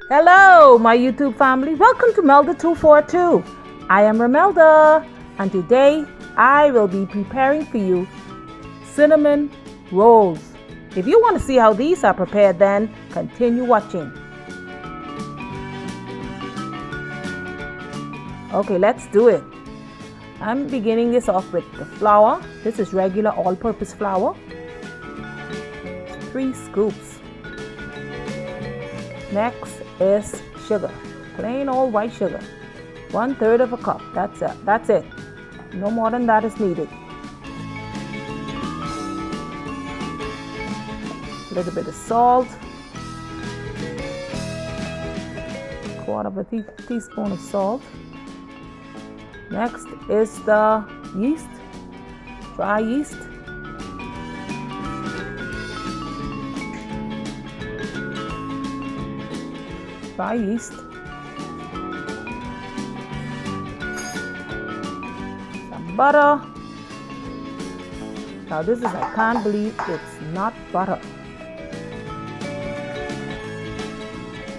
Hello, my YouTube family. Welcome to Melda 242. I am Melda, and today I will be preparing for you cinnamon rolls. If you want to see how these are prepared, then continue watching. Okay, let's do it. I'm beginning this off with the flour. This is regular all-purpose flour. 3 scoops. Next is sugar, plain old white sugar, 1/3 of a cup. That's it. No more than that is needed. A little bit of salt, 1/4 of a teaspoon of salt. Next is the yeast, dry yeast. Dry yeast, some butter. Now this is, I can't believe it's not butter.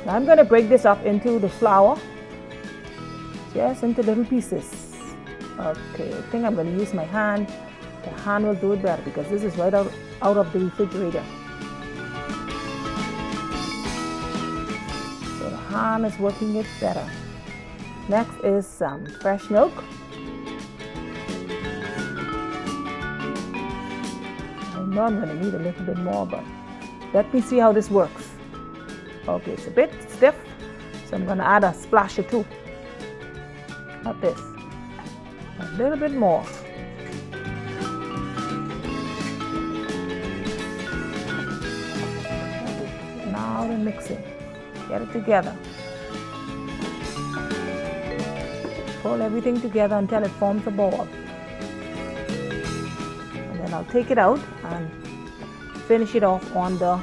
Now I'm going to break this up into the flour, just into little pieces. Okay, I think I'm going to use my hand. The hand will do it better because this is right out of the refrigerator. Hand is working it better. Next is some fresh milk. I know I'm going to need a little bit more, but let me see how this works. Okay, it's a bit stiff, so I'm going to add a splash or two. Not this. A little bit more. Now the mixing. Get it together. Pull everything together until it forms a ball. And then I'll take it out and finish it off on the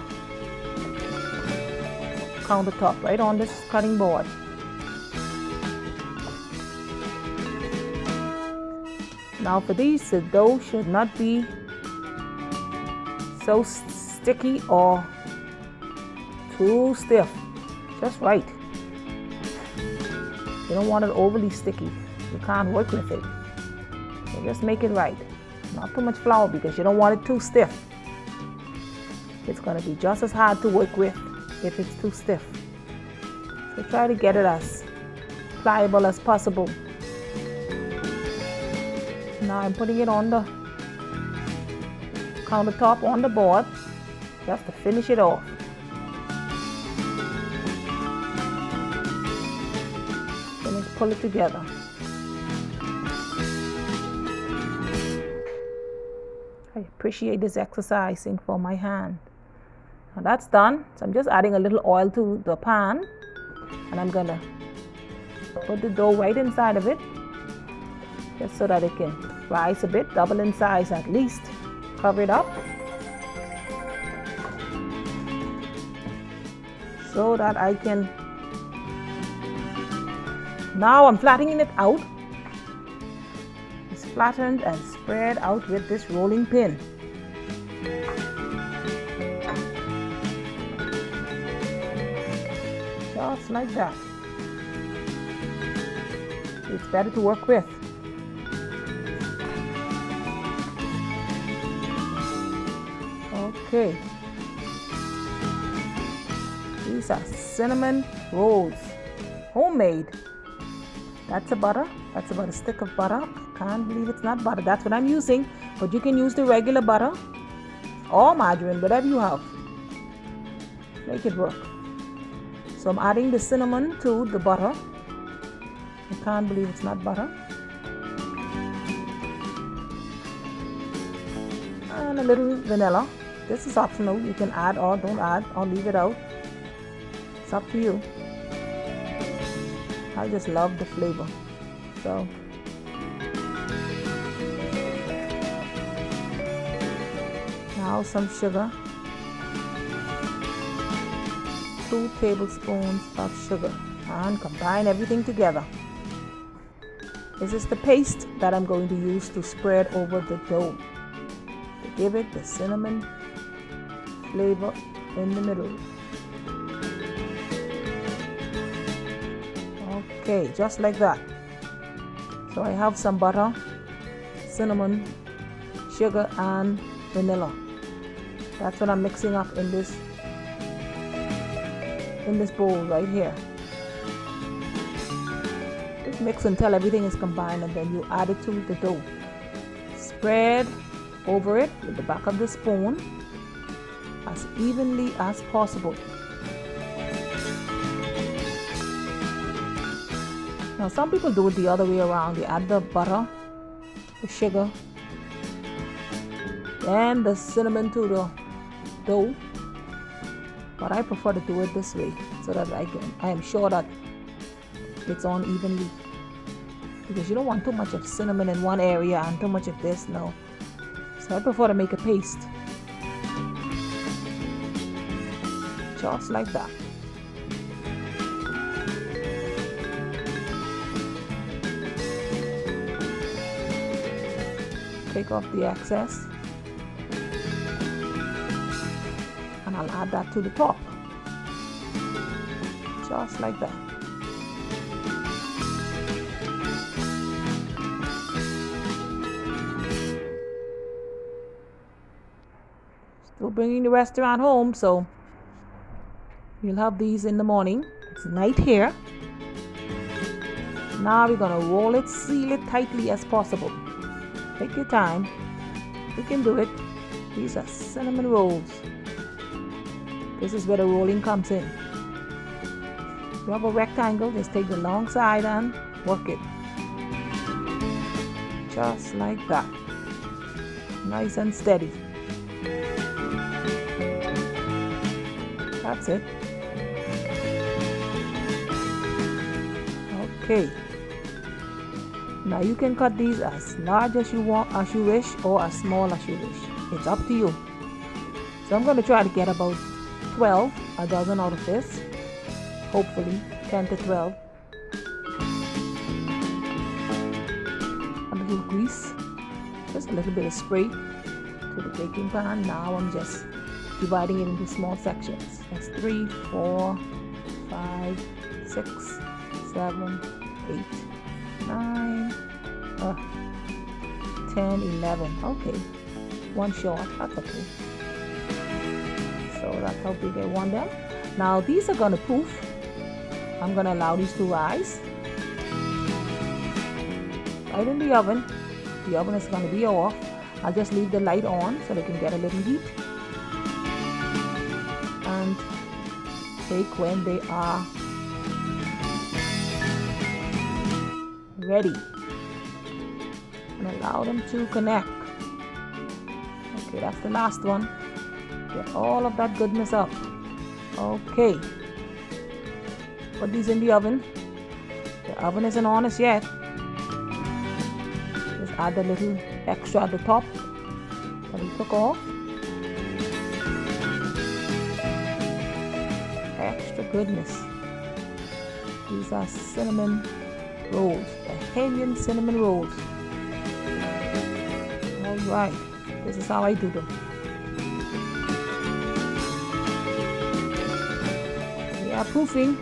countertop, right on this cutting board. Now for these, the dough should not be so sticky or too stiff. Just right. You don't want it overly sticky. You can't work with it. So just make it right. Not too much flour because you don't want it too stiff. It's going to be just as hard to work with if it's too stiff. So try to get it as pliable as possible. Now I'm putting it on the countertop on the board just to finish it off. Pull it together. I appreciate this exercising for my hand. Now that's done. So I'm just adding a little oil to the pan, and I'm gonna put the dough right inside of it, just so that it can rise a bit, double in size at least. Cover it up so that I can. Now I'm flattening it out. It's flattened and spread out with this rolling pin. Just like that. It's better to work with. Okay. These are cinnamon rolls, homemade. That's a butter. That's about a stick of butter. I can't believe it's not butter. That's what I'm using. But you can use the regular butter or margarine, whatever you have. Make it work. So I'm adding the cinnamon to the butter. I can't believe it's not butter. And a little vanilla. This is optional. You can add or don't add or leave it out. It's up to you. I just love the flavor. So now some sugar. 2 tablespoons of sugar, and combine everything together. This is the paste that I'm going to use to spread over the dough to give it the cinnamon flavor in the middle. Okay, just like that. So I have some butter, cinnamon, sugar, and vanilla. That's what I'm mixing up in this bowl right here. Just mix until everything is combined, and then you add it to the dough. Spread over it with the back of the spoon as evenly as possible. Now some people do it the other way around. They add the butter, the sugar, then the cinnamon to the dough. But I prefer to do it this way so that I am sure that it's on evenly. Because you don't want too much of cinnamon in one area and too much of this, no. So I prefer to make a paste. Just like that. Take off the excess. And I'll add that to the top. Just like that. Still bringing the restaurant home, so you'll have these in the morning. It's night here. Now we're gonna roll it, seal it tightly as possible. Take your time. You can do it. These are cinnamon rolls. This is where the rolling comes in. If you have a rectangle, just take the long side and work it. Just like that. Nice and steady. That's it. Okay. Now you can cut these as large as you wish, or as small as you wish. It's up to you. So I'm going to try to get about 12, a dozen out of this. Hopefully 10 to 12. A little grease, just a little bit of spray to the baking pan. Now I'm just dividing it into small sections. That's 3, 4, 5, 6, 7, 8, 9, 10, 11. Okay, one short, that's okay. So that's how big I want them. Now these are gonna poof. I'm gonna allow these to rise right in the oven. The oven is gonna be off. I'll just leave the light on so they can get a little heat. And take when they are ready. And allow them to connect. Okay, that's the last one. Get all of that goodness up. Okay. Put these in the oven. The oven isn't on as yet. Just add a little extra at the top that we took off. Extra goodness. These are cinnamon rolls. Bahamian cinnamon rolls. Alright. This is how I do them. They are proofing.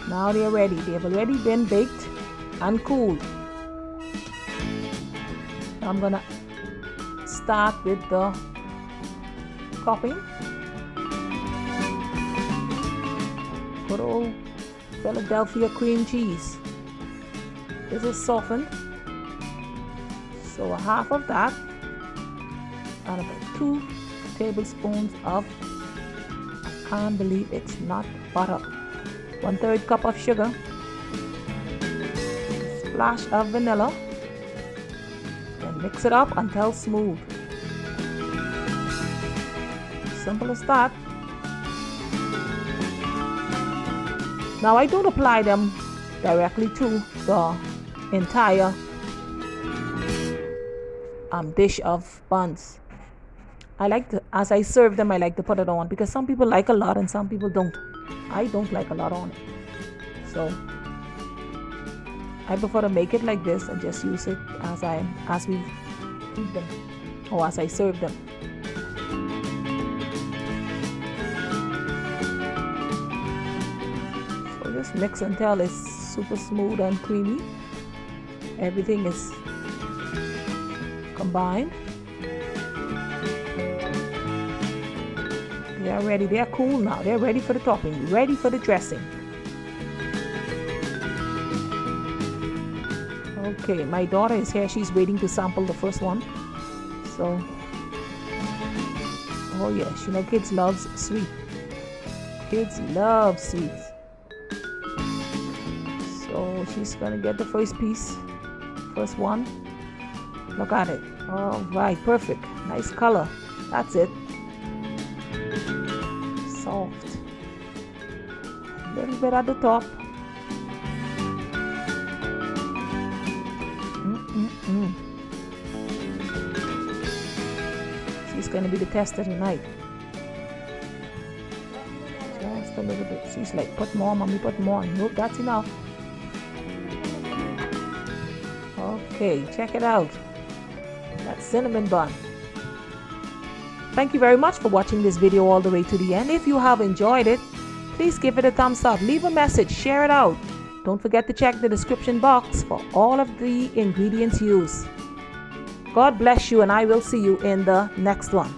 Now they are ready. They have already been baked and cooled. Now I'm gonna start with the topping. Good old Philadelphia cream cheese. This is softened. So a half of that and about 2 tablespoons of, I can't believe it's not butter, 1/3 cup of sugar, splash of vanilla, then mix it up until smooth. Simple as that. Now I don't apply them directly to the entire dish of buns. I like to, as I serve them, I like to put it on because some people like a lot and some people don't. I don't like a lot on it. So I prefer to make it like this and just use it as we eat them or as I serve them. So Just mix until it's super smooth and creamy. Everything is combined. They are ready. They are cool now. They're ready for the topping, ready for the dressing. Okay, my daughter is here. She's waiting to sample the first one. So, oh yes, you know, kids love sweet. Kids love sweets. So she's gonna get the first piece, first one. Look at it. All right, perfect. Nice color. That's it. Soft. A little bit at the top. She's gonna be the tester tonight. Just a little bit. She's like, put more, mommy, put more. Nope, that's enough. Okay, check it out. That's cinnamon bun. Thank you very much for watching this video all the way to the end. If you have enjoyed it, please give it a thumbs up, leave a message, share it out. Don't forget to check the description box for all of the ingredients used. God bless you, and I will see you in the next one.